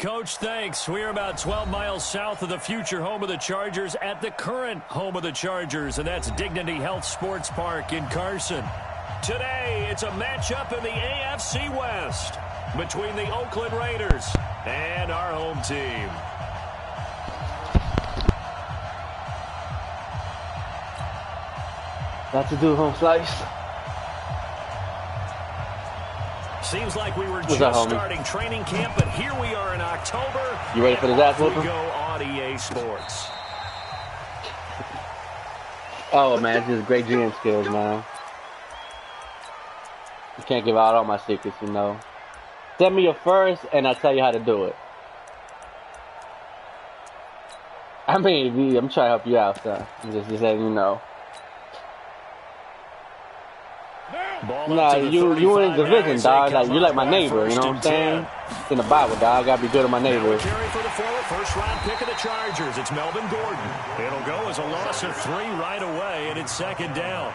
Coach, thanks. We are about 12 miles south of the future home of the Chargers at the current home of the Chargers, and that's Dignity Health Sports Park in Carson. Today, it's a matchup in the AFC West between the Oakland Raiders and our home team. Got to do home slice. Seems like we were just starting training camp, but here we are in October. You ready for the ass whooping? We go on EA Sports. Oh, man, it's just great GM skills, man. You can't give out all my secrets, you know. Send me your first, and I'll tell you how to do it. I mean, I'm trying to help you out, son. I'm just letting you know. Nah, you in the division, dog. Like, you're like my neighbor, you know what I'm saying? It's in the Bible, dog. I gotta be good to my neighbor. Carry for the forward first-round pick of the Chargers. It's Melvin Gordon. It'll go as a loss of 3 right away, and it's second down.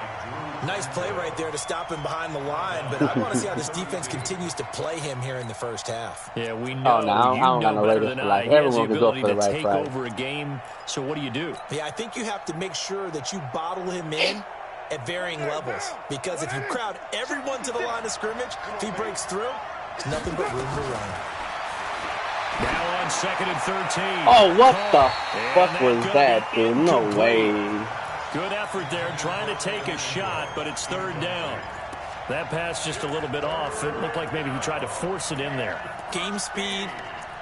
Nice play right there to stop him behind the line, but I want to see how this defense continues to play him here in the first half. Yeah, we know. Oh, no, I don't got no Raiders for life. Everyone can go for the right take side. over a game. So what do? Yeah, I think you have to make sure that you bottle him in at varying levels, because if you crowd everyone to the line of scrimmage, if he breaks through, there's nothing but room to run. Now on 2nd and 13. Oh, what the fuck was that, dude? No way. Good effort there, trying to take a shot, but it's 3rd down. That pass just a little bit off. It looked like maybe he tried to force it in there. Game speed,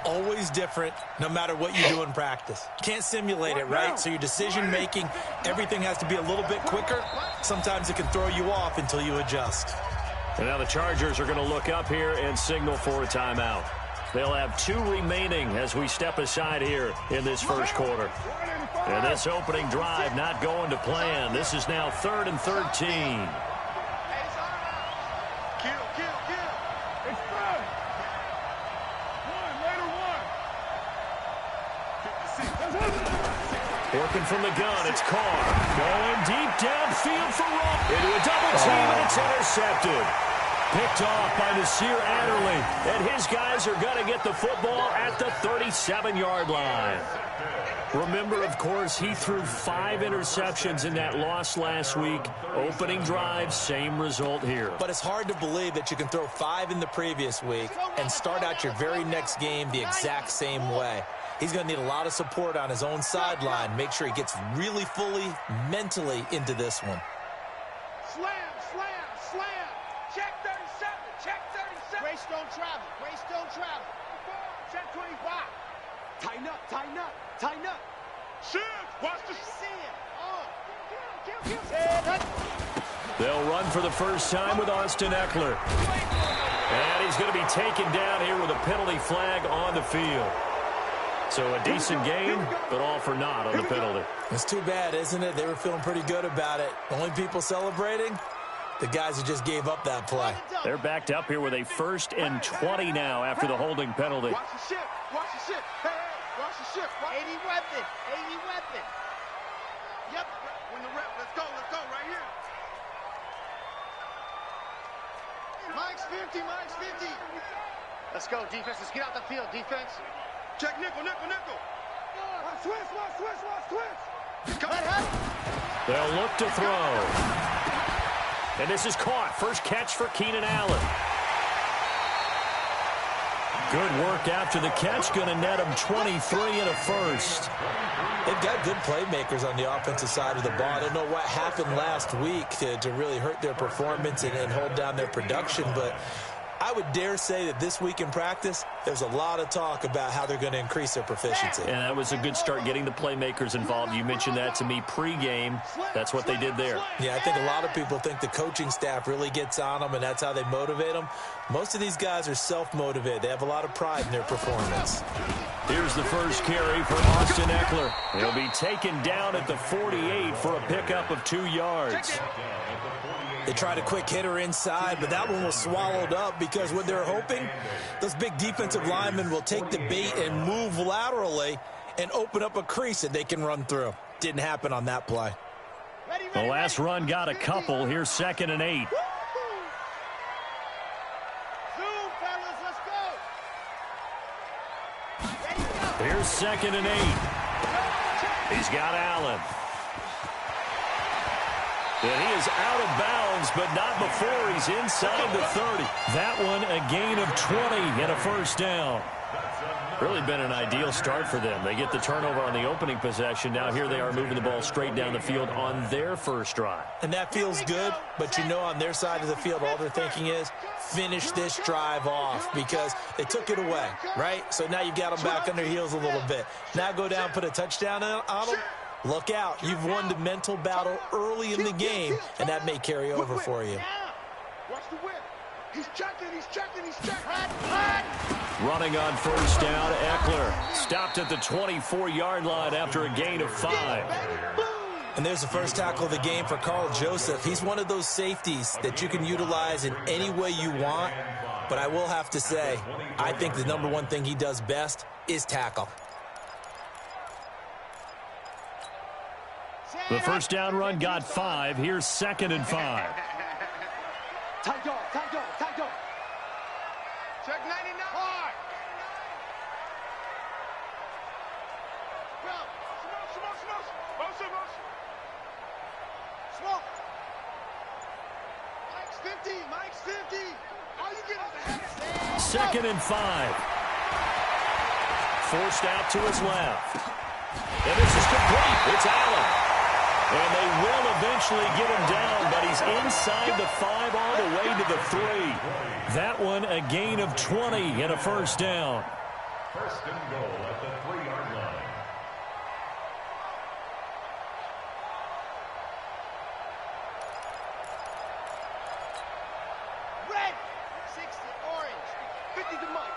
always different, no matter what you do in practice. Can't simulate it, right? So your decision-making, everything has to be a little bit quicker. Sometimes it can throw you off until you adjust. And now the Chargers are going to look up here and signal for a timeout. They'll have 2 remaining as we step aside here in this first quarter. And this opening drive not going to plan. This is now 3rd and 13. Working from the gun, it's Carr. Going deep downfield for Ross. Into a double team, and it's intercepted. Picked off by Nasir Adderley. And his guys are going to get the football at the 37-yard line. Remember, of course, he threw 5 interceptions in that loss last week. Opening drive, same result here. But it's hard to believe that you can throw 5 in the previous week and start out your very next game the exact same way. He's going to need a lot of support on his own sideline. Make sure he gets really fully, mentally into this one. Slam, slam, slam. Check 37, check 37. Grace don't travel, Grace don't travel. Check 25. Tighten up, tighten up, tighten up. Shift, watch the They'll run for the first time with Austin Eckler. And he's going to be taken down here with a penalty flag on the field. So a decent gain, but all for naught on the penalty. It's too bad, isn't it? They were feeling pretty good about it. Only people celebrating, the guys who just gave up that play. They're backed up here with a 1st and 20 now after the holding penalty. Watch the ship, watch the ship. Hey, watch the ship. 80 weapon, 80 weapon. Yep, when the rep, let's go right here. Mike's 50, Mike's 50. Let's go, defense. Let's get out the field, defense. Check nickel, nickel, nickel. Watch twist. They'll look to throw. And this is caught. First catch for Keenan Allen. Good work after the catch. Going to net him 23 and a first. They've got good playmakers on the offensive side of the ball. I don't know what happened last week to really hurt their performance and hold down their production, but I would dare say that this week in practice, there's a lot of talk about how they're going to increase their proficiency. And that was a good start getting the playmakers involved. You mentioned that to me pregame. That's what they did there. Yeah, I think a lot of people think the coaching staff really gets on them, and that's how they motivate them. Most of these guys are self-motivated. They have a lot of pride in their performance. Here's the first carry for Austin Eckler. He'll be taken down at the 48 for a pickup of 2 yards. They tried a quick hitter inside, but that one was swallowed up because what they're hoping, those big defensive linemen will take the bait and move laterally and open up a crease that they can run through. Didn't happen on that play. The last run got a couple. Here's 2nd and 8. Here's 2nd and 8. He's got Allen. And he is out of bounds, but not before he's inside the 30. That one a gain of 20 and a first down. Really been an ideal start for them. They get the turnover on the opening possession. Now here they are moving the ball straight down the field on their first drive. And that feels good, but you know on their side of the field, all they're thinking is finish this drive off because they took it away, right? So now you've got them back on their heels a little bit. Now go down, put a touchdown on them. Look out. You've won the mental battle early in the game, and that may carry over for you. Watch the whip. He's checking. Running on first down, Eckler. Stopped at the 24-yard line after a gain of 5. And there's the first tackle of the game for Carl Joseph. He's one of those safeties that you can utilize in any way you want. But I will have to say, I think the number one thing he does best is tackle. The first down run got 5. Here's 2nd and 5. Tight dog. Check 99. Hard. Smoke. Mike's 50. All you get is a head. 2nd and 5. Forced out to his left. And this is complete. It's Allen. And they will eventually get him down, but he's inside the 5 all the way to the 3. That one a gain of 20 and a first down. First and goal at the 3-yard line. Red. 60 orange. 50 to Mike.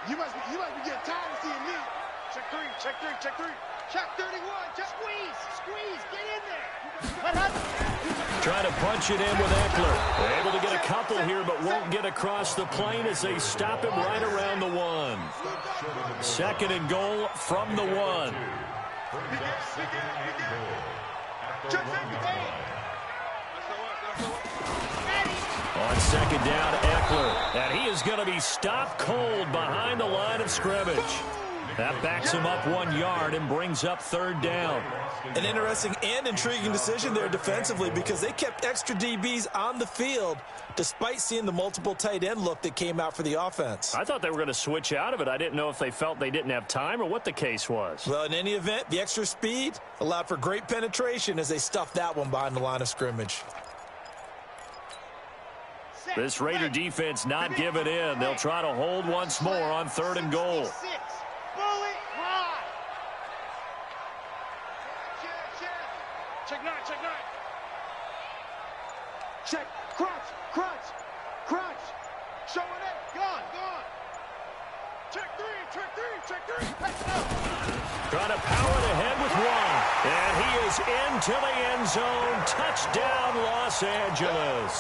You must be getting tired of seeing me. Check 3. Check 31. Just squeeze. Get in there. Trying to punch it in with Eckler. They're able to get a couple here, but won't get across the plane as they stop him right around the 1. 2nd and goal from the 1. On 2nd down, Eckler. And he is going to be stopped cold behind the line of scrimmage. That backs him up 1 yard and brings up 3rd down. An interesting and intriguing decision there defensively because they kept extra DBs on the field despite seeing the multiple tight end look that came out for the offense. I thought they were going to switch out of it. I didn't know if they felt they didn't have time or what the case was. Well, in any event, the extra speed allowed for great penetration as they stuffed that one behind the line of scrimmage. This Raider defense not giving in. They'll try to hold once more on 3rd and goal. Check. Crunch. Showing it. Gone. Check 3. Trying to power it ahead with 1. And he is into the end zone. Touchdown, Los Angeles.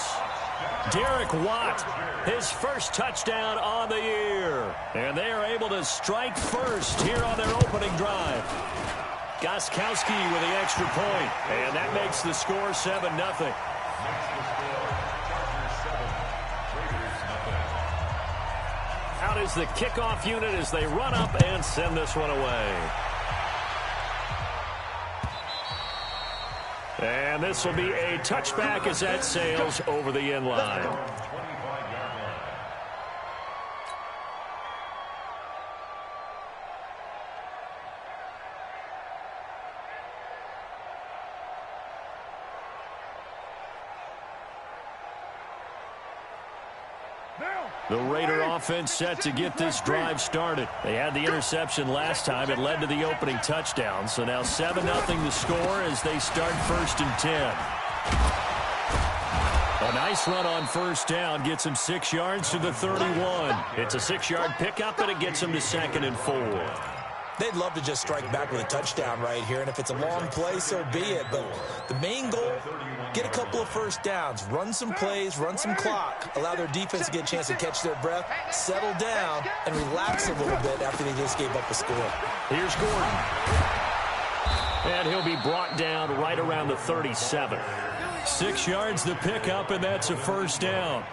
Derek Watt, his first touchdown on the year. And they are able to strike first here on their opening drive. Gostkowski with the extra point. And that makes the score 7-0. Out is the kickoff unit as they run up and send this one away. And this will be a touchback as that sails over the end line. The Raider offense set to get this drive started. They had the interception last time. It led to the opening touchdown. So now 7-0 the score as they start 1st and 10. A nice run on first down gets him 6 yards to the 31. It's a 6-yard pickup, and it gets him to 2nd and 4. They'd love to just strike back with a touchdown right here, and if it's a long play, so be it. But the main goal, get a couple of first downs, run some plays, run some clock, allow their defense to get a chance to catch their breath, settle down, and relax a little bit after they just gave up a score. Here's Gordon. And he'll be brought down right around the 37. 6 yards the pickup, and that's a first down.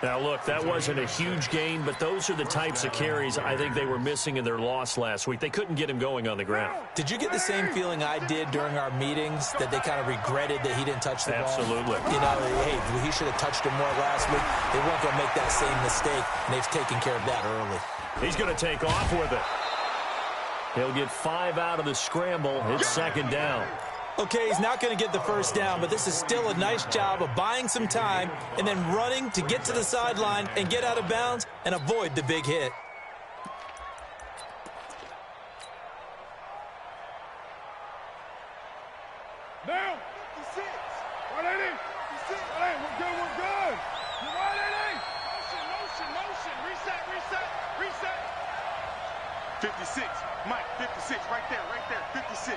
Now, look, that wasn't a huge gain, but those are the types of carries I think they were missing in their loss last week. They couldn't get him going on the ground. Did you get the same feeling I did during our meetings, that they kind of regretted that he didn't touch the ball? Absolutely. You know, hey, he should have touched him more last week. They weren't going to make that same mistake, and they've taken care of that early. He's going to take off with it. He'll get 5 out of the scramble. It's second down. Okay, he's not going to get the first down, but this is still a nice job of buying some time and then running to get to the sideline and get out of bounds and avoid the big hit. Now, 56. 180. 56. Hey, we're good, we're good. You 180. Motion. Reset. 56. Mike, 56. Right there. 56.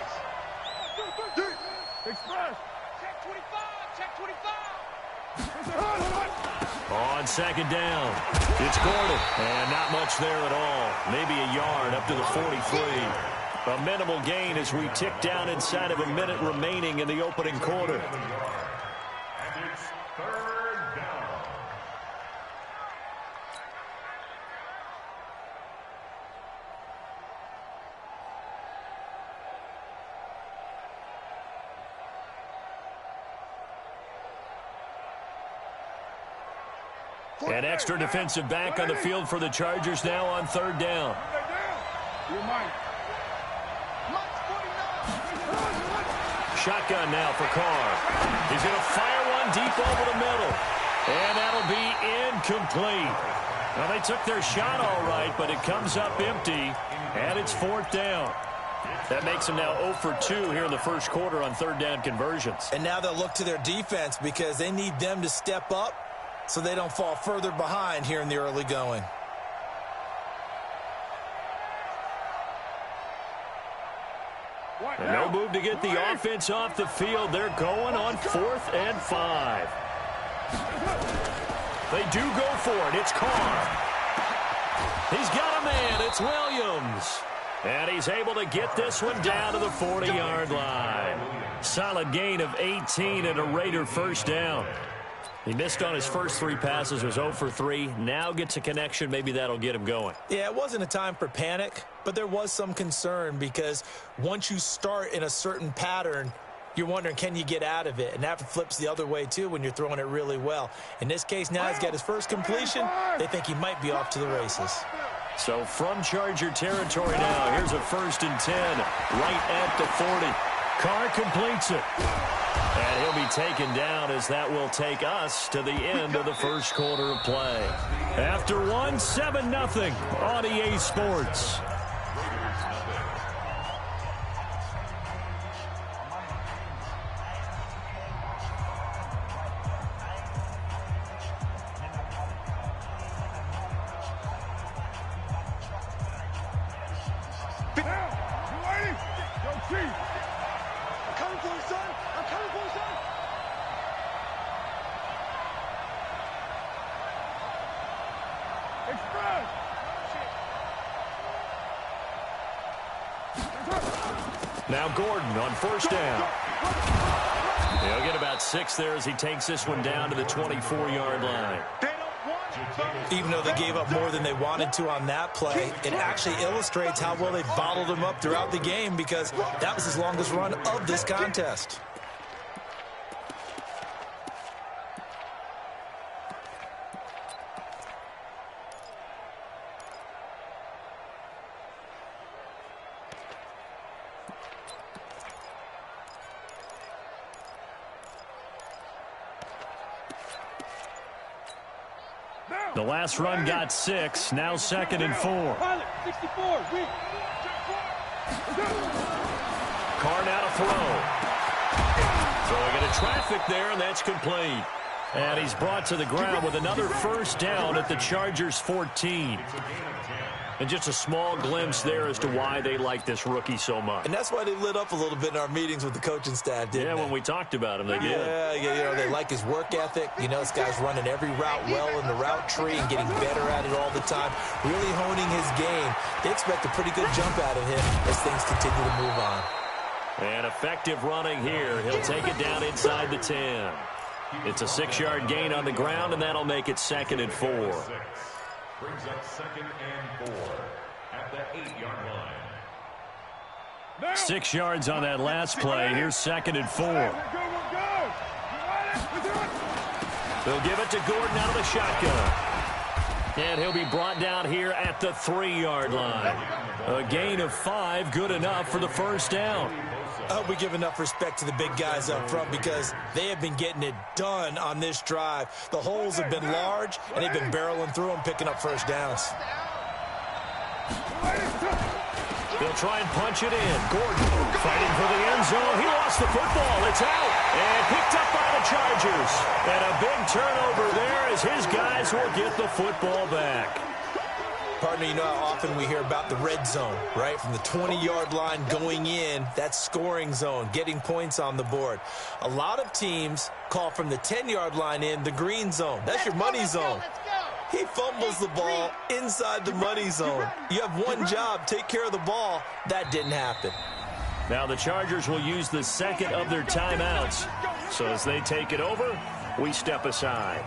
Express. Check 25. On second down, it's Gordon. And not much there at all. Maybe a yard up to the 43. A minimal gain as we tick down inside of a minute remaining in the opening quarter. And it's third down. An extra defensive back on the field for the Chargers now on third down. Shotgun now for Carr. He's going to fire one deep over the middle. And that'll be incomplete. Well, they took their shot all right, but it comes up empty, and it's fourth down. That makes them now 0 for 2 here in the first quarter on third down conversions. And now they'll look to their defense because they need them to step up so they don't fall further behind here in the early going. And no move to get the offense off the field. They're going on 4th and 5. They do go for it. It's Carr. He's got a man. It's Williams. And he's able to get this one down to the 40-yard line. Solid gain of 18 and a Raider first down. He missed on his first 3 passes, was 0 for 3. Now gets a connection. Maybe that'll get him going. Yeah, it wasn't a time for panic, but there was some concern because once you start in a certain pattern, you're wondering, can you get out of it? And that flips the other way, too, when you're throwing it really well. In this case, now he's got his first completion. They think he might be off to the races. So from Charger territory now, here's a 1st and 10 right at the 40. Carr completes it. And he'll be taken down as that will take us to the end of the first quarter of play. After one, 7-0 on EA Sports. Now Gordon on first down. He'll get about 6 there as he takes this one down to the 24-yard line. Even though they gave up more than they wanted to on that play, it actually illustrates how well they bottled him up throughout the game because that was his longest run of this contest. The last run got 6. Now 2nd and 4. Carr now to throw. Throwing into traffic there, and that's complete. And he's brought to the ground with another first down at the Chargers' 14. And just a small glimpse there as to why they like this rookie so much. And that's why they lit up a little bit in our meetings with the coaching staff, didn't they? Yeah, when we talked about him, they did. Yeah, you know, they like his work ethic. You know, this guy's running every route well in the route tree and getting better at it all the time, really honing his game. They expect a pretty good jump out of him as things continue to move on. And effective running here. He'll take it down inside the 10. It's a 6-yard gain on the ground, and that'll make it 2nd and 4. Brings up 2nd and 4 at the 8-yard line. 6 yards on that last play. Here's 2nd and 4. They'll give it to Gordon out of the shotgun. And he'll be brought down here at the 3-yard line. A gain of 5, good enough for the first down. I hope we give enough respect to the big guys up front because they have been getting it done on this drive. The holes have been large, and they've been barreling through them, picking up first downs. They'll try and punch it in. Gordon fighting for the end zone. He lost the football. It's out. And picked up by the Chargers. And a big turnover there as his guys will get the football back. Partner, you know how often we hear about the red zone, right? From the 20-yard line going in, that's scoring zone, getting points on the board. A lot of teams call from the 10-yard line in the green zone. That's your money zone. He fumbles the ball inside the money zone. You have one job, take care of the ball. That didn't happen. Now the Chargers will use the second of their timeouts. So as they take it over, we step aside.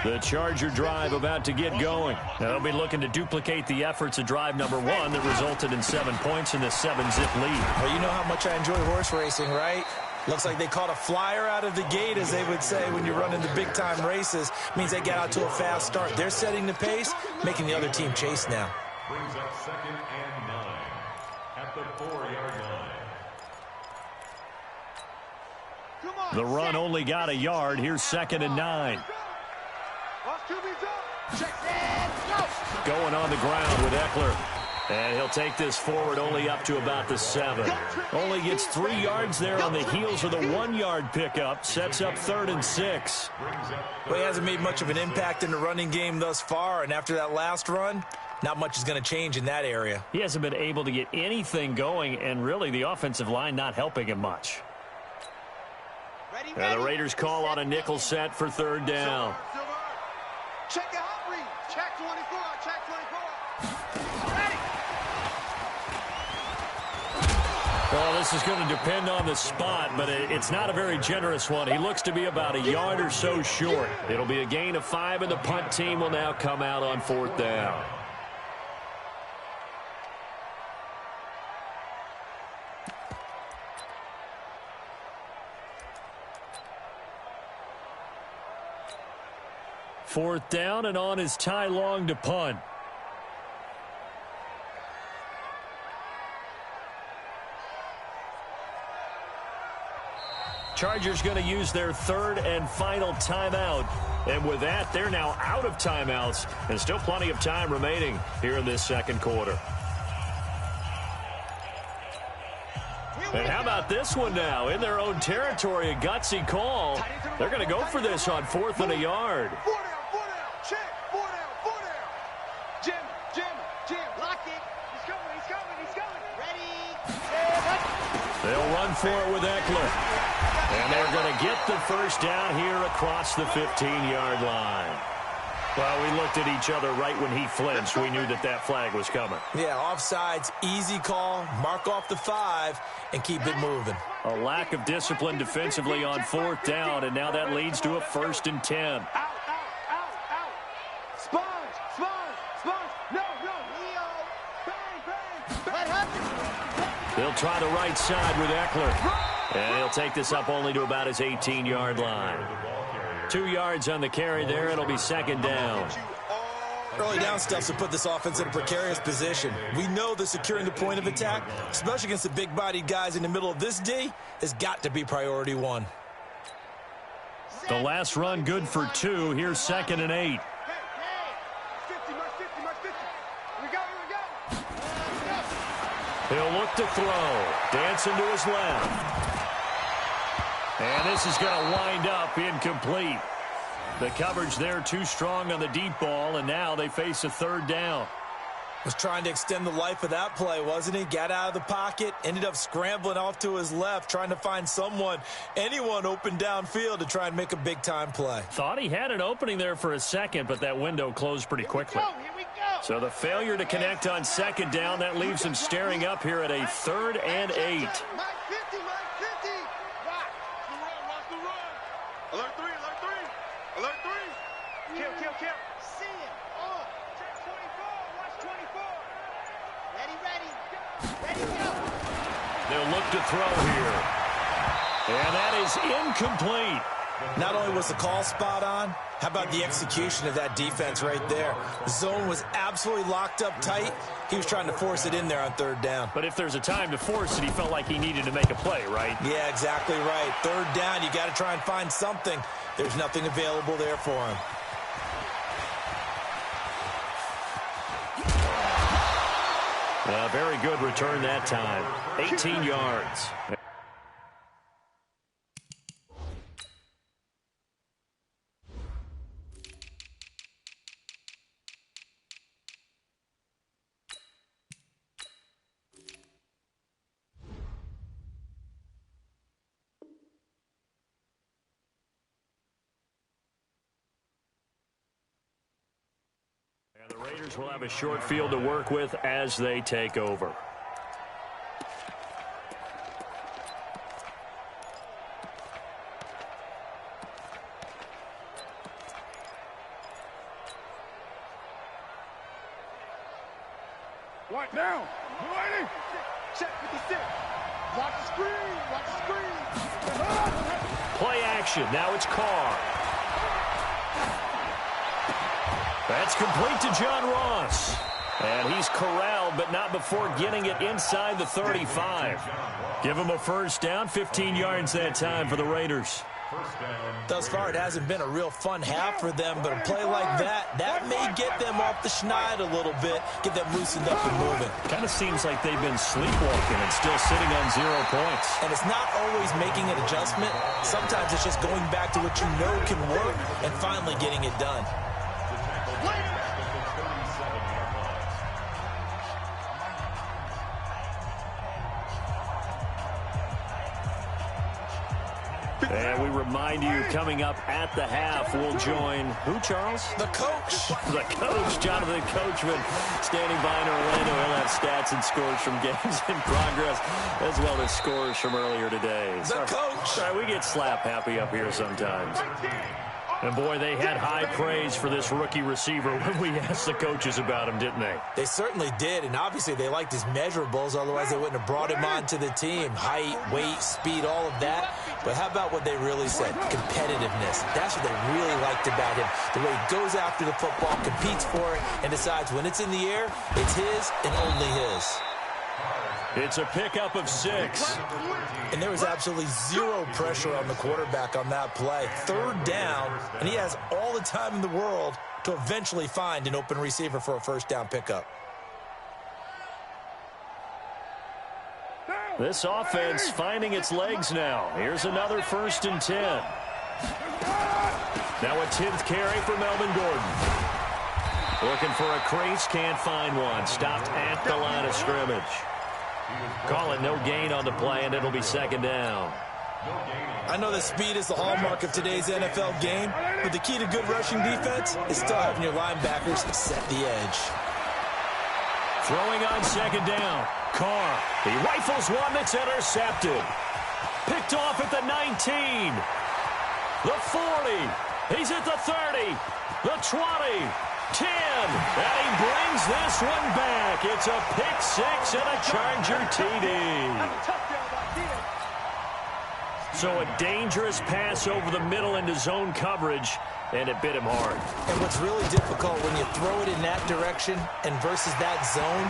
The Charger drive about to get going. Now they'll be looking to duplicate the efforts of drive number 1 that resulted in 7 points in the 7-zip lead. Well, you know how much I enjoy horse racing, right? Looks like they caught a flyer out of the gate, as they would say when you're running the big-time races. Means they get out to a fast start. They're setting the pace, making the other team chase now. Brings up 2nd and 9 at the 4-yard line. The run only got a yard. Here's 2nd and 9. Going on the ground with Eckler. And he'll take this forward only up to about the 7. Only gets 3 yards there on the heels of the 1-yard pickup. Sets up 3rd and 6. Well, he hasn't made much of an impact in the running game thus far. And after that last run, not much is going to change in that area. He hasn't been able to get anything going. And really the offensive line not helping him much. And the Raiders call on a nickel set for 3rd down. Check out read. Check 24. Check 24. Ready. Well, this is going to depend on the spot, but it's not a very generous one. He looks to be about a yard or so short. It'll be a gain of 5, and the punt team will now come out on 4th down. Fourth down, and on is Ty Long to punt. Chargers going to use their 3rd and final timeout. And with that, they're now out of timeouts. And still plenty of time remaining here in this 2nd quarter. And how about this one now? In their own territory, a gutsy call. They're going to go for this on 4th and a yard. 4 down, 4 down. Check. 4 down, 4 down. Jim. Lock it. He's coming. Ready. They'll run for it with Eckler. And they're going to get the first down here across the 15-yard line. Well, we looked at each other right when he flinched. We knew that flag was coming. Yeah, offsides, easy call, mark off the 5, and keep it moving. A lack of discipline defensively on 4th down, and now that leads to a 1st and 10. Out. Sponge. No. Leo. Bang. They'll try the right side with Eckler. And he'll take this up only to about his 18-yard line. 2 yards on the carry there. It'll be 2nd down. Early down stuffs will put this offense in a precarious position. We know that securing the point of attack, especially against the big-bodied guys in the middle of this D, has got to be priority 1. The last run good for 2. Here's 2nd and 8. 50. Here we go. He'll look to throw. Dancing to his left. And this is going to wind up incomplete. The coverage there too strong on the deep ball, and now they face a 3rd down. Was trying to extend the life of that play, wasn't he? Got out of the pocket, ended up scrambling off to his left, trying to find anyone open downfield to try and make a big-time play. Thought he had an opening there for a second, but that window closed pretty quickly. Here we go. So the failure to connect on second down, that leaves him staring up here at a 3rd and 8. Mike 50, Mike 50. Watch the run. Alert 3, alert 3. Alert 3. Kill. See him. Oh, check 24. Watch 24. Ready, go. They'll look to throw here. And that is incomplete. Not only was the call spot on, how about the execution of that defense right there? The zone was absolutely locked up tight. He was trying to force it in there on 3rd down. But if there's a time to force it, he felt like he needed to make a play, right? Yeah, exactly right. 3rd down, you got to try and find something. There's nothing available there for him. Very good return that time. 18 yards. And the Raiders will have a short field to work with as they take over. Right now. Ready? Check with the stick. Watch the screen. Play action. Now it's Carr. That's complete to John Ross. And he's corralled, but not before getting it inside the 35. Give him a first down, 15 yards that time for the Raiders. Thus far, it hasn't been a real fun half for them, but a play like that may get them off the schneid a little bit, get them loosened up and moving. Kind of seems like they've been sleepwalking and still sitting on 0 points. And it's not always making an adjustment. Sometimes it's just going back to what you know can work and finally getting it done. And we remind you, coming up at the half, we'll join who, Charles? The coach. The coach, Jonathan Coachman, standing by in Orlando. He'll have stats and scores from games in progress, as well as scores from earlier today. The coach. Sorry, we get slap happy up here sometimes. And, boy, they had high praise for this rookie receiver when we asked the coaches about him, didn't they? They certainly did, and obviously they liked his measurables, otherwise they wouldn't have brought him onto the team. Height, weight, speed, all of that. But how about what they really said? Competitiveness. That's what they really liked about him. The way he goes after the football, competes for it, and decides when it's in the air, it's his and only his. It's a pickup of 6. And there was absolutely 0 pressure on the quarterback on that play. 3rd down, and he has all the time in the world to eventually find an open receiver for a first down pickup. This offense finding its legs now. Here's another 1st and 10. Now a 10th carry for Melvin Gordon. Looking for a crease, can't find one. Stopped at the line of scrimmage. Calling no gain on the play, and it'll be 2nd down. I know that speed is the hallmark of today's NFL game, but the key to good rushing defense is still having your linebackers set the edge. Throwing on 2nd down. Carr. He rifles one that's intercepted. Picked off at the 19. The 40. He's at the 30. The 20. 10, and he brings this one back. It's a pick 6 and a Charger TD. So a dangerous pass over the middle into zone coverage, and it bit him hard. And what's really difficult when you throw it in that direction and versus that zone,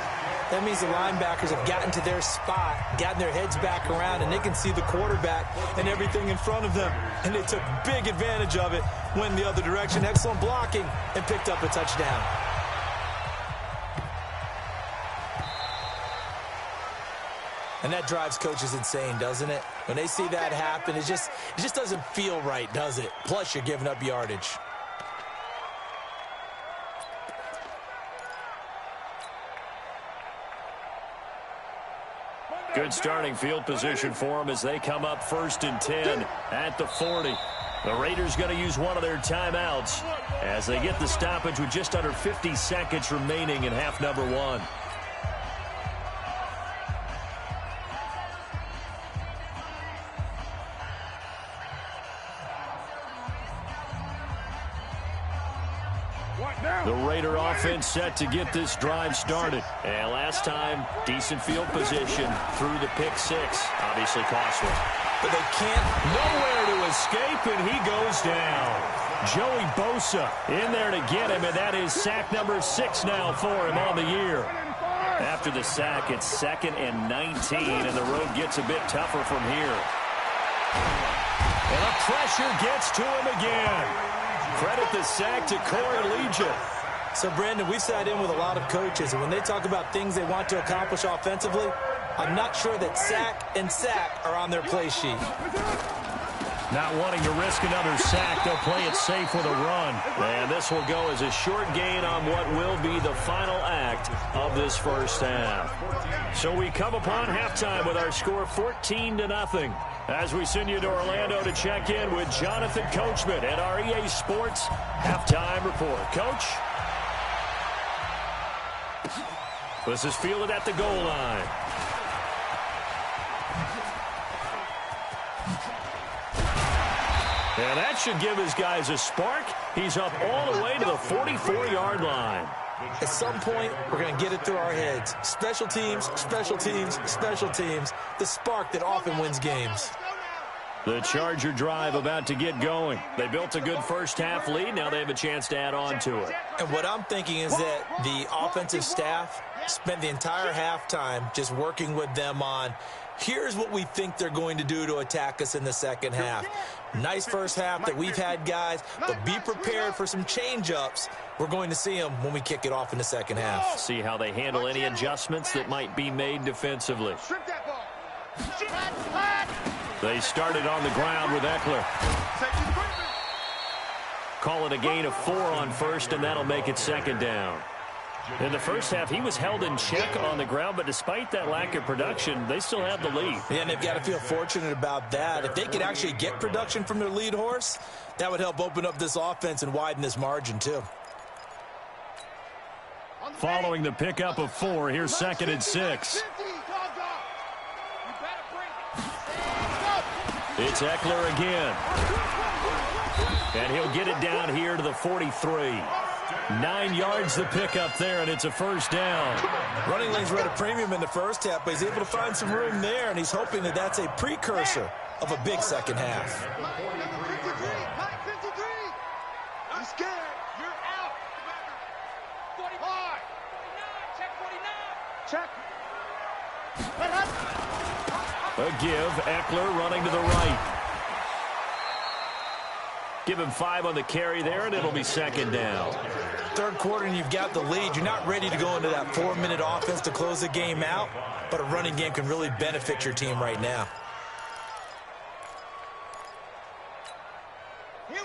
that means the linebackers have gotten to their spot, gotten their heads back around, and they can see the quarterback and everything in front of them. And they took big advantage of it, went the other direction, excellent blocking, and picked up a touchdown. And that drives coaches insane, doesn't it? When they see that happen, it just doesn't feel right, does it? Plus, you're giving up yardage. Good starting field position for them as they come up 1st and 10 at the 40. The Raiders going to use one of their timeouts as they get the stoppage with just under 50 seconds remaining in half number 1. The Raider offense set to get this drive started. And last time, decent field position through the pick 6. Obviously costly. But they can't. Nowhere to escape, and he goes down. Joey Bosa in there to get him, and that is sack number 6 now for him on the year. After the sack, it's 2nd and 19, and the road gets a bit tougher from here. And the pressure gets to him again. Credit the sack to Corey Legion. So, Brandon, we've sat in with a lot of coaches, and when they talk about things they want to accomplish offensively, I'm not sure that sack and sack are on their play sheet. Not wanting to risk another sack, they'll play it safe with a run. And this will go as a short gain on what will be the final act of this first half. So we come upon halftime with our score 14-0. As we send you to Orlando to check in with Jonathan Coachman at our EA Sports Halftime Report. Coach? This is fielded at the goal line. And that should give his guys a spark. He's up all the way to the 44-yard line. At some point, we're going to get it through our heads. Special teams, special teams, special teams. The spark that often wins games. The Charger drive about to get going. They built a good first-half lead. Now they have a chance to add on to it. And what I'm thinking is that the offensive staff spent the entire halftime just working with them on, here's what we think they're going to do to attack us in the second half. Nice first half that we've had, guys, but be prepared for some change-ups. We're going to see them when we kick it off in the second half. See how they handle any adjustments that might be made defensively. They started on the ground with Eckler. Call it a gain of 4 on first, and that'll make it 2nd down. In the first half, he was held in check on the ground, but despite that lack of production, they still have the lead. Yeah, and they've got to feel fortunate about that. If they could actually get production from their lead horse, that would help open up this offense and widen this margin, too. Following the pickup of 4, here's 2nd and 6. It's Eckler again. And he'll get it down here to the 43. 9 yards the pickup there, and it's a first down. Running lanes were at a premium in the first half, but he's able to find some room there, and he's hoping that that's a precursor of a big second half. I'm scared. You're out. 45. Check 49. Check. A give. Eckler running to the right. Give him 5 on the carry there, and it'll be 2nd down. Third quarter, and you've got the lead. You're not ready to go into that 4-minute offense to close the game out, but a running game can really benefit your team right now.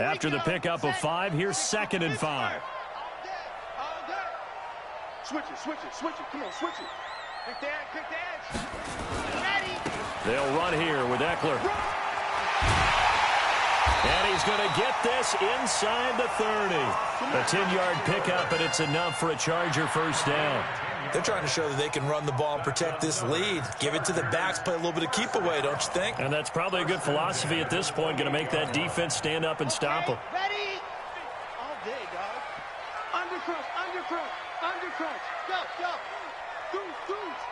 After the pickup of 5, here's 2nd and 5. Switch it. Come on, switch it. Quick the edge. Ready. They'll run here with Eckler. And he's going to get this inside the 30. A 10-yard pickup, and it's enough for a Charger first down. They're trying to show that they can run the ball and protect this lead. Give it to the backs, play a little bit of keep away, don't you think? And that's probably a good philosophy at this point, going to make that defense stand up and stop them. Ready. All day, guys. Undercrunch. Go. Goose.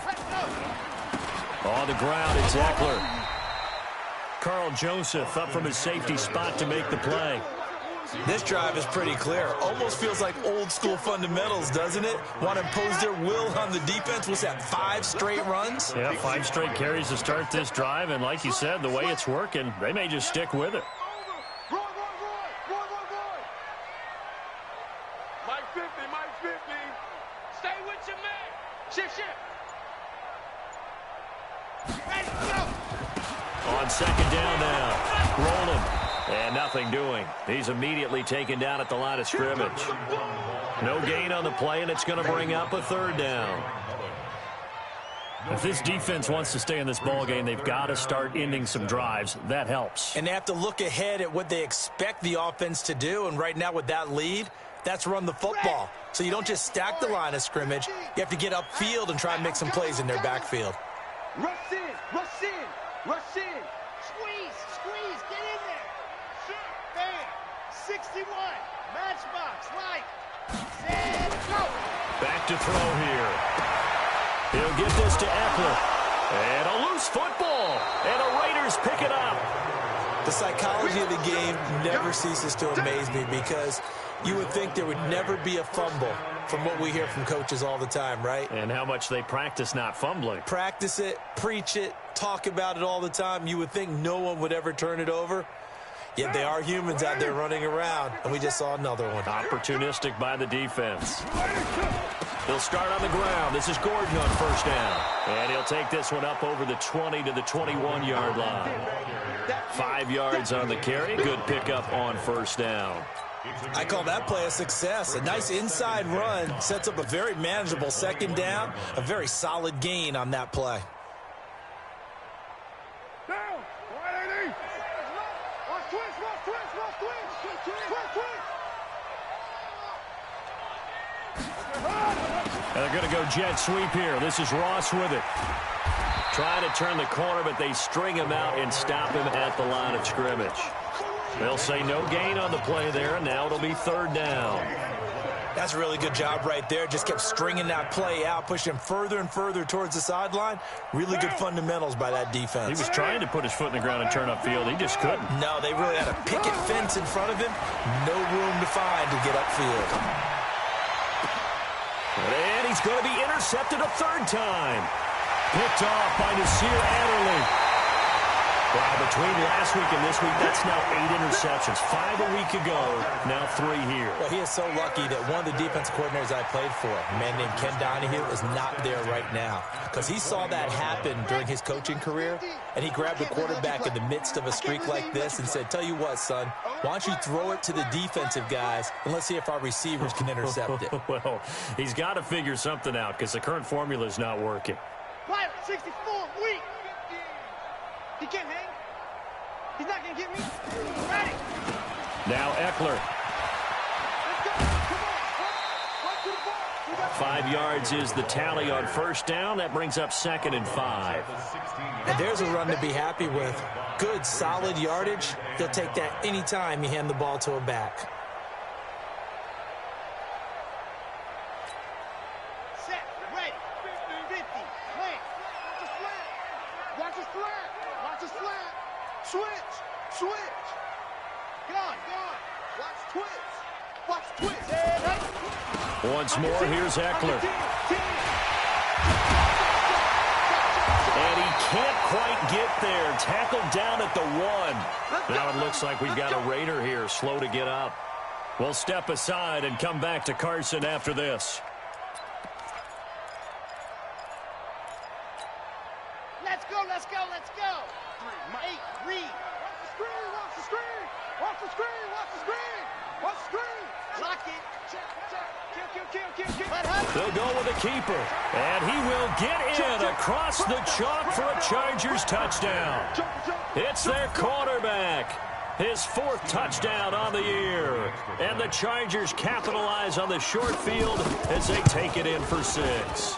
Let's go. On the ground, it's Eckler. Carl Joseph up from his safety spot to make the play. This drive is pretty clear. Almost feels like old school fundamentals, doesn't it? Want to impose their will on the defense. What's that, 5 straight runs? Yeah, 5 straight carries to start this drive, and like you said, the way it's working, they may just stick with it. Roy. Mike 50. Stay with your man. Shift. Ready, go. On 2nd down now. Rolling. And nothing doing. He's immediately taken down at the line of scrimmage. No gain on the play, and it's going to bring up a 3rd down. If this defense wants to stay in this ball game, they've got to start ending some drives. That helps. And they have to look ahead at what they expect the offense to do. And right now with that lead, that's run the football. So you don't just stack the line of scrimmage. You have to get upfield and try and make some plays in their backfield. Rush in, rush in, rush in. Squeeze, get in there. Bam, 61, matchbox, right. Set, go. Back to throw here. He'll get this to Eckler. And a loose football. And the Raiders pick it up. The psychology of the game never ceases to amaze me because you would think there would never be a fumble from what we hear from coaches all the time, right? And how much they practice not fumbling. Practice it, preach it, talk about it all the time. You would think no one would ever turn it over. Yet they are humans out there running around, and we just saw another one. Opportunistic by the defense. He'll start on the ground. This is Gordon on first down. And he'll take this one up over the 20 to the 21-yard line. 5 yards on the carry. Good pickup on first down. I call that play a success. A nice inside run sets up a very manageable second down. A very solid gain on that play. And they're going to go jet sweep here. This is Ross with it. Trying to turn the corner, but they string him out and stop him at the line of scrimmage. They'll say no gain on the play there, and now it'll be third down. That's a really good job right there. Just kept stringing that play out, pushing him further and further towards the sideline. Really good fundamentals by that defense. He was trying to put his foot in the ground and turn upfield. He just couldn't. No, they really had a picket fence in front of him. No room to find to get upfield. And he's going to be intercepted a third time. Picked off by Nasir Adderley. Wow, between last week and this week, that's now 8 interceptions. 5 a week ago, now 3 here. Well, he is so lucky that one of the defensive coordinators I played for, a man named Ken Donahue, is not there right now. Because he saw that happen during his coaching career, and he grabbed the quarterback in the midst of a streak like this and said, tell you what, son, why don't you throw it to the defensive guys, and let's see if our receivers can intercept it. Well, he's got to figure something out because the current formula is not working. 64, weak. He can't hang. He's not going to get me. Ready. Now Eckler. Let's go. Come on. 5 yards is the tally on first down. That brings up 2nd and 5. And there's a run to be happy with. Good, solid yardage. They'll take that anytime you hand the ball to a back. Set. Ready. 50. Plant. Watch his flat. Watch his flat. Switch. Gone. Watch twist. Once more, here's Eckler. And he can't quite get there. Tackled down at the 1. Now it looks like we've got a Raider here, slow to get up. We'll step aside and come back to Carson after this. Let's go. 8, read. Watch the screen. Lock it. Check. Kill. They'll go with a keeper. And he will get in across the chalk for a Chargers touchdown. It's their quarterback. His 4th touchdown on the year. And the Chargers capitalize on the short field as they take it in for 6.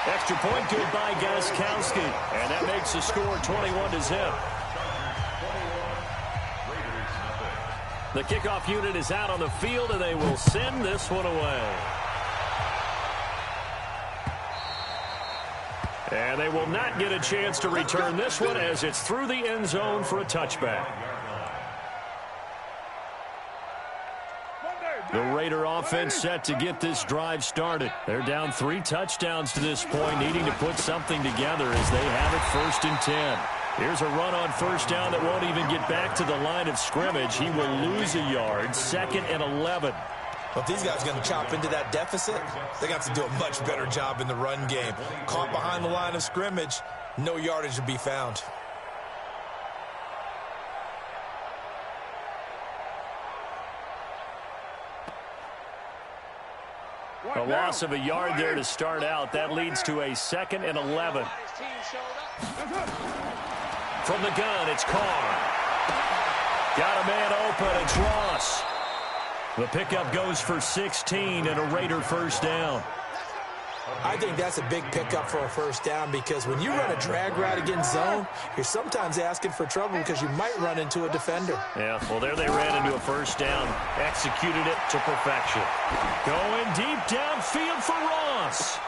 Extra point good by Gostkowski. And that makes the score 21-0. The kickoff unit is out on the field, and they will send this one away. And they will not get a chance to return this one as it's through the end zone for a touchback. The Raider offense set to get this drive started. They're down 3 touchdowns to this point, needing to put something together as they have it 1st and 10. Here's a run on first down that won't even get back to the line of scrimmage. He will lose a yard, 2nd and 11. Well, if these guys are going to chop into that deficit, they got to do a much better job in the run game. Caught behind the line of scrimmage, no yardage to be found. A loss of a yard there to start out. That leads to a 2nd and 11. From the gun, it's Carr. Got a man open. It's Ross. The pickup goes for 16 and a Raider first down. I think that's a big pickup for a first down because when you run a drag route against zone, you're sometimes asking for trouble because you might run into a defender. Yeah, well, there they ran into a first down. Executed it to perfection. Going deep downfield for Ross.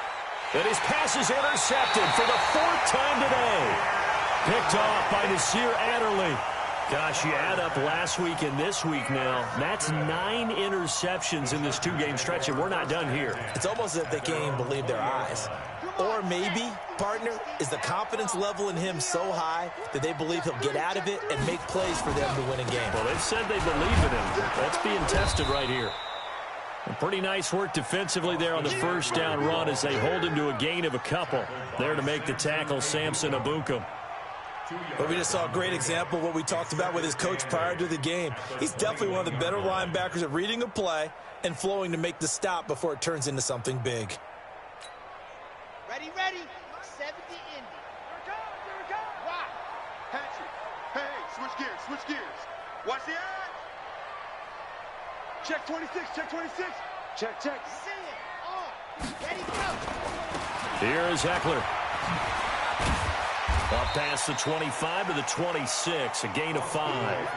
And his pass is intercepted for the 4th time today. Picked off by Nasir Adderley. Gosh, you add up last week and this week now. That's 9 interceptions in this 2-game stretch, and we're not done here. It's almost as if they can't even believe their eyes. Or maybe, partner, is the confidence level in him so high that they believe he'll get out of it and make plays for them to win a game. Well, they've said they believe in him. That's being tested right here. Pretty nice work defensively there on the first down run as they hold him to a gain of a couple. There to make the tackle, Samson Abukum. But we just saw a great example of what we talked about with his coach prior to the game. He's definitely one of the better linebackers at reading a play and flowing to make the stop before it turns into something big. Ready, ready. 70 Indy. Here it comes. Why? Patrick. Hey, switch gears. Watch the eye. Check 26, check 26. Check. See it. Ready, go. Here is Eckler. Up past the 25 to the 26, a gain of 5.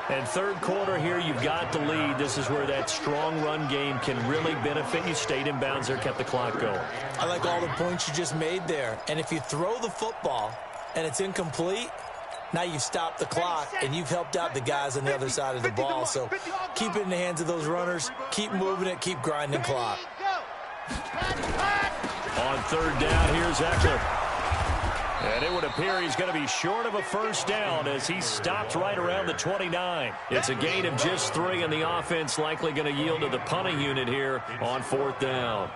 And third quarter here, you've got the lead. This is where that strong run game can really benefit you. Stayed in bounds there, kept the clock going. I like all the points you just made there. And if you throw the football and it's incomplete, now you've stopped the clock and you've helped out the guys on the other side of the ball. So keep it in the hands of those runners. Keep moving it. Keep grinding clock. On third down, here's Eckler. And it would appear he's going to be short of a first down as he stopped right around the 29. It's a gain of just 3, and the offense likely going to yield to the punting unit here on 4th down.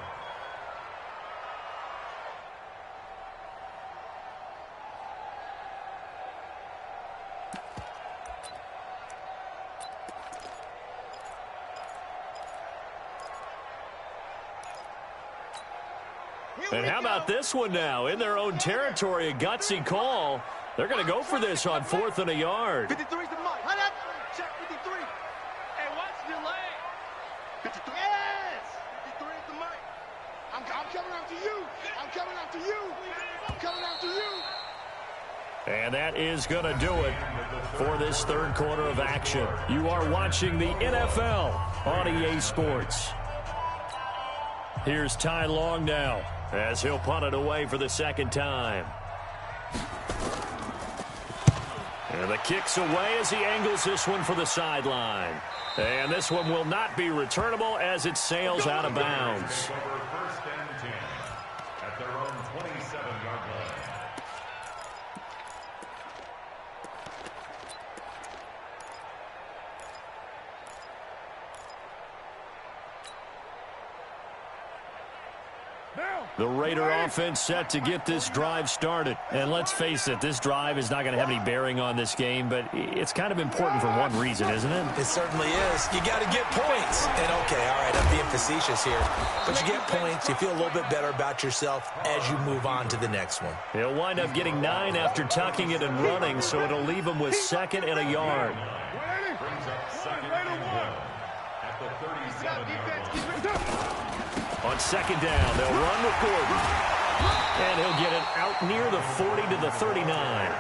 And how about this one now? In their own territory, a gutsy call. They're going to go for this on 4th and a yard. 53's the mic. Check 53. Hey, watch the delay. 53. Yes. 53 is the mic. I'm coming after you. I'm coming after you. I'm coming after you. And that is going to do it for this third quarter of action. You are watching the NFL on EA Sports. Here's Ty Long now as he'll punt it away for the 2nd time. And the kick's away as he angles this one for the sideline. And this one will not be returnable as it sails out of bounds. First and 10 at their own 27-yard line. The Raider offense set to get this drive started. And let's face it, this drive is not going to have any bearing on this game, but it's kind of important for one reason, isn't it? It certainly is. You got to get points. And, okay, all right, I'm being facetious here. But you get points, you feel a little bit better about yourself as you move on to the next one. He'll wind up getting 9 after tucking it and running, so it'll leave him with 2nd and a yard. Brings up 2nd and 1 at the 37-yard line. On 2nd down, they'll run with Gordon. And he'll get it out near the 40 to the 39.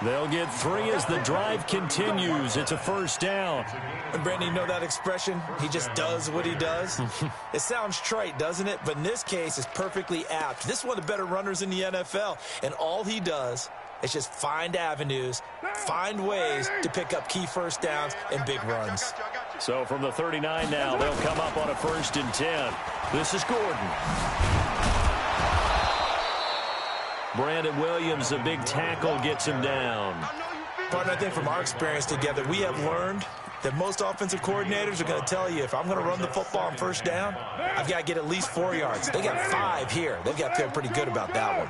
They'll get 3 as the drive continues. It's a first down. And Brandon, you know that expression? He just does what he does? It sounds trite, doesn't it? But in this case, it's perfectly apt. This is one of the better runners in the NFL. And all he does is just find avenues, find ways to pick up key first downs and big runs. So from the 39 now, they'll come up on a 1st and 10. This is Gordon. Brandon Williams, a big tackle, gets him down. Partner, I think from our experience together, we have learned that most offensive coordinators are going to tell you, if I'm going to run the football on first down, I've got to get at least 4 yards. They got 5 here. They've got to feel pretty good about that one.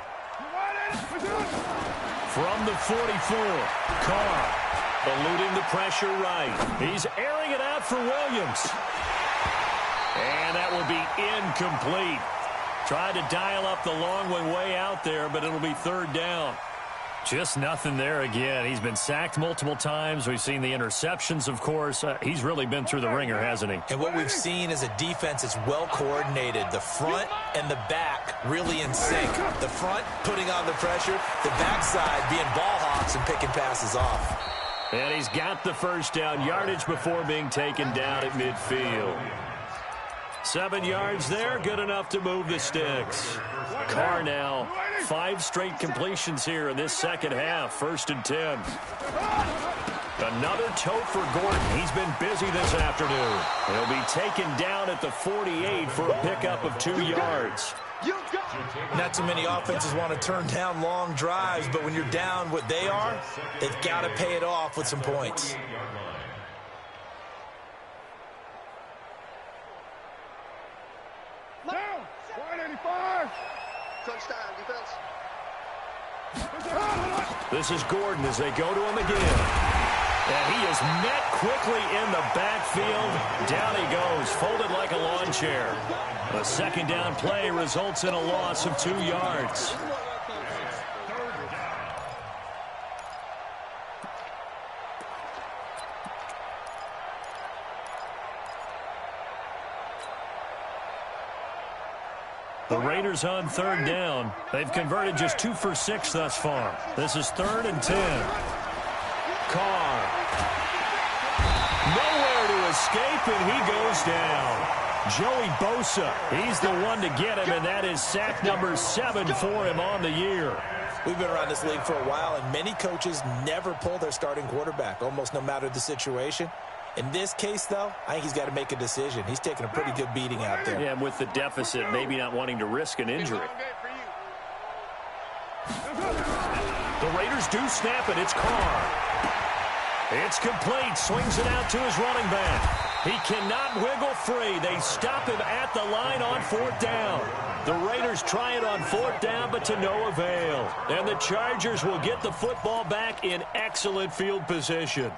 From the 44, Carr eluding the pressure right. He's airing it out for Williams. And that will be incomplete. Tried to dial up the long one way out there, but it'll be third down. Just nothing there again. He's been sacked multiple times. We've seen the interceptions, of course. He's really been through the ringer, hasn't he? And what we've seen is a defense that's well coordinated. The front and the back really in sync. The front putting on the pressure, the backside being ball hawks and picking passes off. And he's got the first down, yardage before being taken down at midfield. 7 yards there, good enough to move the sticks. Carr now, 5 straight completions here in this second half, 1st and 10. Another tote for Gordon. He's been busy this afternoon. He'll be taken down at the 48 for a pickup of 2 yards. Not too many offenses want to turn down long drives, but when you're down what they are, they've got to pay it off with some points. Touchdown, defense. This is Gordon as they go to him again. And he is met quickly in the backfield. Down he goes, folded like a lawn chair. A second down play results in a loss of 2 yards. The Raiders on third down. They've converted just 2 for 6 thus far. This is 3rd and 10. Carr. Nowhere to escape, and he goes down. Joey Bosa, he's the one to get him, and that is sack number 7 for him on the year. We've been around this league for a while, and many coaches never pull their starting quarterback, almost no matter the situation. In this case, though, I think he's got to make a decision. He's taking a pretty good beating out there. Yeah, and with the deficit, maybe not wanting to risk an injury. The Raiders do snap it. It's Carr. It's complete. Swings it out to his running back. He cannot wiggle free. They stop him at the line on 4th down. The Raiders try it on 4th down, but to no avail. And the Chargers will get the football back in excellent field position.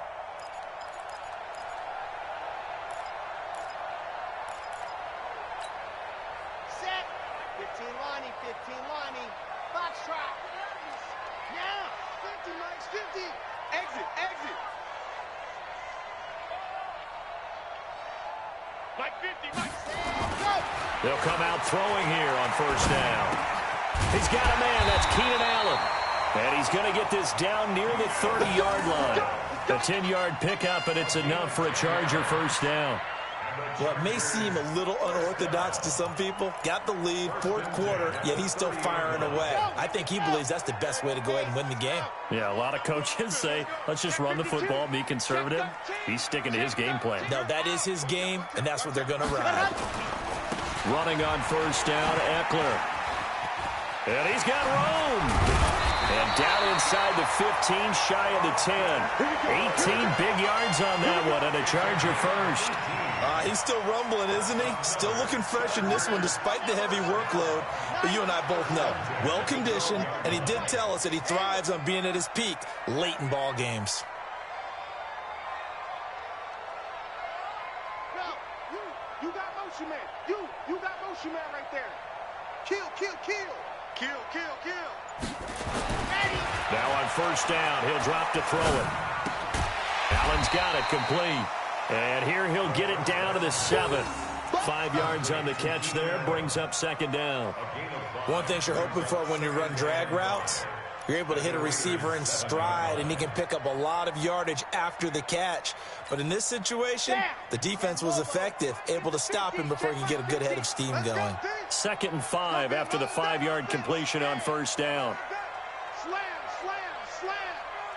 They'll come out throwing here on 1st down. He's got a man. That's Keenan Allen. And he's going to get this down near the 30-yard line. A 10-yard pickup, and it's enough for a Charger 1st down. Well, it may seem a little unorthodox to some people. Got the lead, 4th quarter, yet he's still firing away. I think he believes that's the best way to go ahead and win the game. Yeah, a lot of coaches say, let's just run the football, be conservative. He's sticking to his game plan. No, that is his game, and that's what they're going to ride. Running on 1st down, Eckler. And he's got room. And down inside the 15, shy of the 10. 18 big yards on that one, and a Charger 1st. He's still rumbling, isn't he? Still looking fresh in this one despite the heavy workload. But you and I both know, well-conditioned, and he did tell us that he thrives on being at his peak late in ball games. You got motion man. You got motion man right there. Kill. Ready. Now on 1st down, he'll drop to throw it. Allen's got it complete. And here he'll get it down to the 7. 5 yards on the catch there, brings up 2nd down. One thing you're hoping for when you run drag routes, you're able to hit a receiver in stride, and he can pick up a lot of yardage after the catch. But in this situation, the defense was effective, able to stop him before he could get a good head of steam going. 2nd and 5 after the 5-yard completion on 1st down. Slam.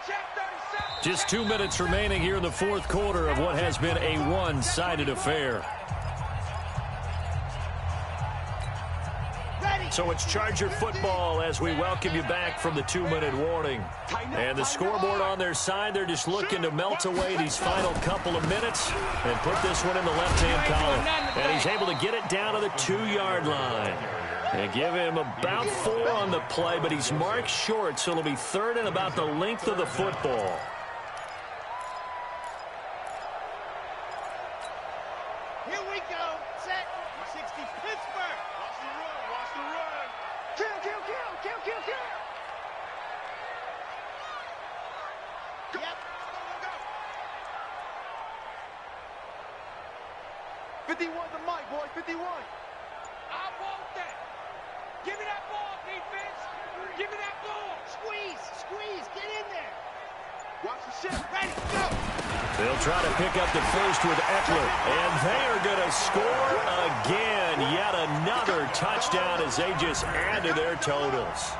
Check 37. Just 2 minutes remaining here in the 4th quarter of what has been a one-sided affair. So it's Charger football as we welcome you back from the 2-minute warning. And the scoreboard on their side, they're just looking to melt away these final couple of minutes and put this one in the left-hand column. And he's able to get it down to the 2-yard line. And give him about 4 on the play, but he's marked short, so it'll be 3rd and about the length of the football. Here we go. Set. 60 Pittsburgh. Watch the run. Watch the run. Kill, kill, kill, kill, kill, kill. Yep. Go. 51 the mic, boy. 51. I want that. Give me that ball, defense. Give me that ball. Squeeze, squeeze. Get in there. Watch the shit. Ready, go. They'll try to pick up the first with Eckler, and they are going to score again. Yet another touchdown as they just add to their totals.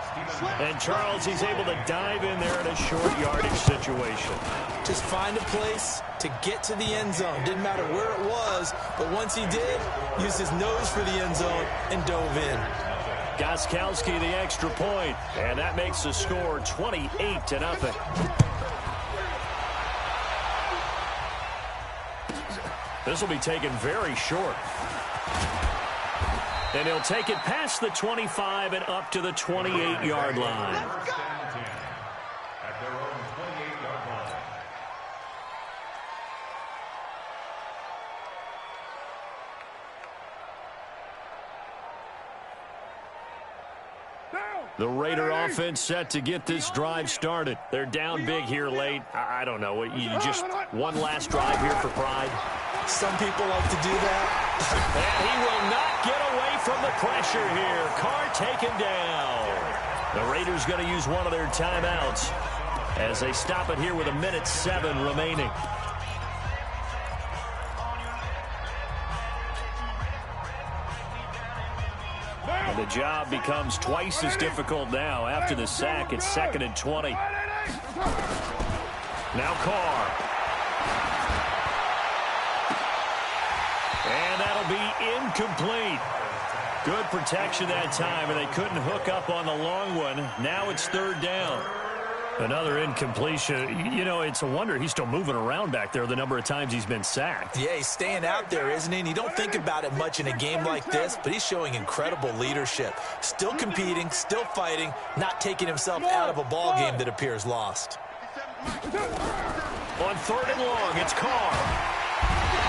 And Charles, he's able to dive in there in a short yardage situation. Just find a place to get to the end zone. Didn't matter where it was, but once he did, used his nose for the end zone and dove in. Gostkowski the extra point, and that makes the score 28-0. This will be taken very short. And he'll take it past the 25 and up to the 28-yard line. At their own 28-yard line. The Raider offense set to get this drive started. They're down big here late. I don't know. You just one last drive here for pride. Some people like to do that. And he will not get away from the pressure here. Carr taken down. The Raiders going to use one of their timeouts as they stop it here with 1:07 remaining. And the job becomes twice as difficult now. After the sack, it's 2nd and 20. Now Carr. And that'll be incomplete. Good protection that time, and they couldn't hook up on the long one. Now it's 3rd down. Another incompletion. You know, it's a wonder he's still moving around back there the number of times he's been sacked. Yeah, he's staying out there, isn't he? And you don't think about it much in a game like this, but he's showing incredible leadership. Still competing, still fighting, not taking himself out of a ball game that appears lost. On 3rd and long, it's Carr.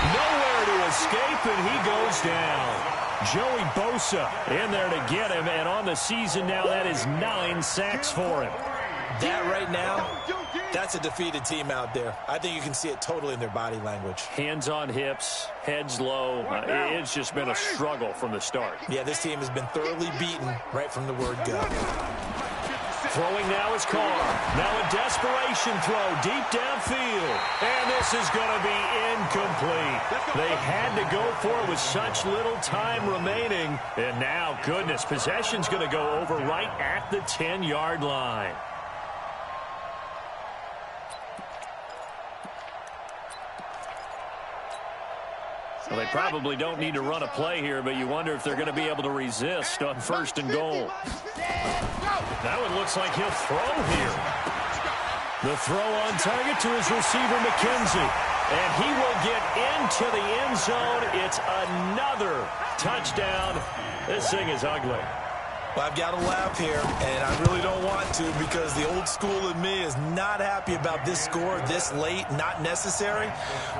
Nowhere to escape, and he goes down. Joey Bosa in there to get him, and on the season now, that is 9 sacks for him. That right now, that's a defeated team out there. I think you can see it totally in their body language. Hands on hips, heads low. It's just been a struggle from the start. Yeah, this team has been thoroughly beaten right from the word go. Throwing now is Carr. Now a desperation throw deep downfield. And this is going to be incomplete. They had to go for it with such little time remaining. And now, goodness, possession's going to go over right at the 10-yard line. Well, they probably don't need to run a play here, but you wonder if they're going to be able to resist on 1st and goal. That one looks like he'll throw here. The throw on target to his receiver, McKenzie. And he will get into the end zone. It's another touchdown. This thing is ugly. Well, I've got to laugh here, and I really don't want to because the old school in me is not happy about this score this late, not necessary.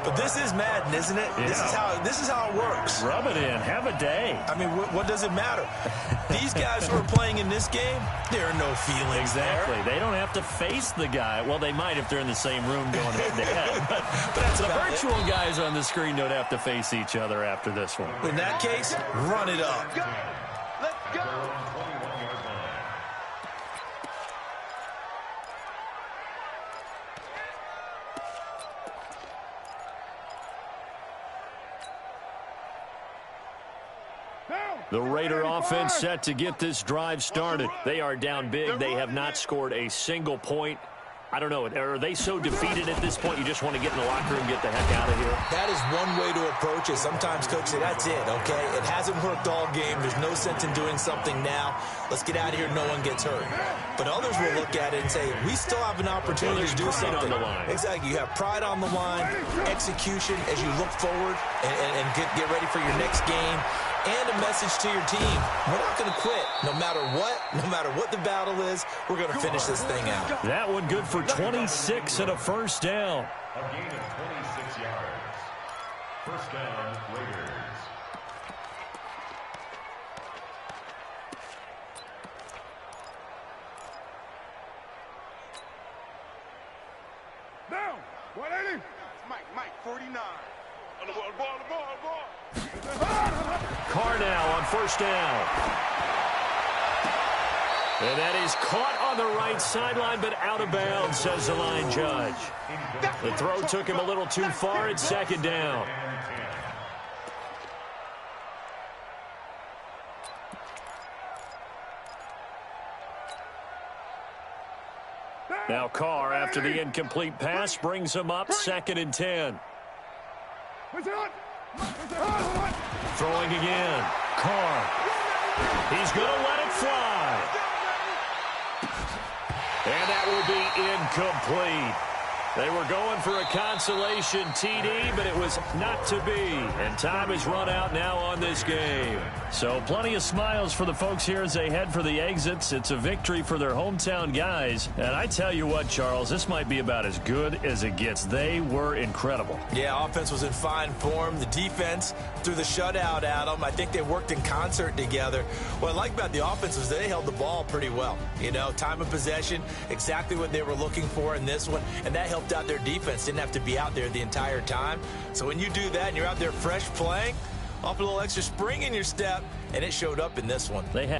But this is Madden, isn't it? Yeah. This is how it works. Rub it in. Have a day. I mean, what does it matter? These guys who are playing in this game, there are no feelings exactly. there. They don't have to face the guy. Well, they might if they're in the same room going head-to-head. But that's the virtual guys on the screen don't have to face each other after this one. In that case, run it up. Let's go. The Raider offense set to get this drive started. They are down big. They have not scored a single point. I don't know. Are they so defeated at this point you just want to get in the locker room and get the heck out of here? That is one way to approach it. Sometimes coaches say, that's it, okay? It hasn't worked all game. There's no sense in doing something now. Let's get out of here. No one gets hurt. But others will look at it and say, we still have an opportunity to do something. On the line. Exactly. You have pride on the line, execution as you look forward and get ready for your next game. And a message to your team. We're not going to quit. No matter what the battle is, we're going to finish this thing out. That one good for 26 and a 1st down. A gain of 26 yards. First down, Raiders. Down. 180. Mike, 49. On the ball. Carr now on first down. And that is caught on the right sideline, but out of bounds, says the line judge. The throw took him a little too far. It's second down. Now Carr, after the incomplete pass, brings him up 2nd and 10. Throwing again. Carr. He's going to let it fly. And that will be incomplete. They were going for a consolation TD, but it was not to be. And time has run out now on this game. So plenty of smiles for the folks here as they head for the exits. It's a victory for their hometown guys. And I tell you what, Charles, this might be about as good as it gets. They were incredible. Yeah, offense was in fine form. The defense threw the shutout at them. I think they worked in concert together. What I like about the offense was they held the ball pretty well. You know, time of possession, exactly what they were looking for in this one. And that helped out their defense. Didn't have to be out there the entire time. So when you do that and you're out there fresh playing, off a little extra spring in your step, and it showed up in this one. They had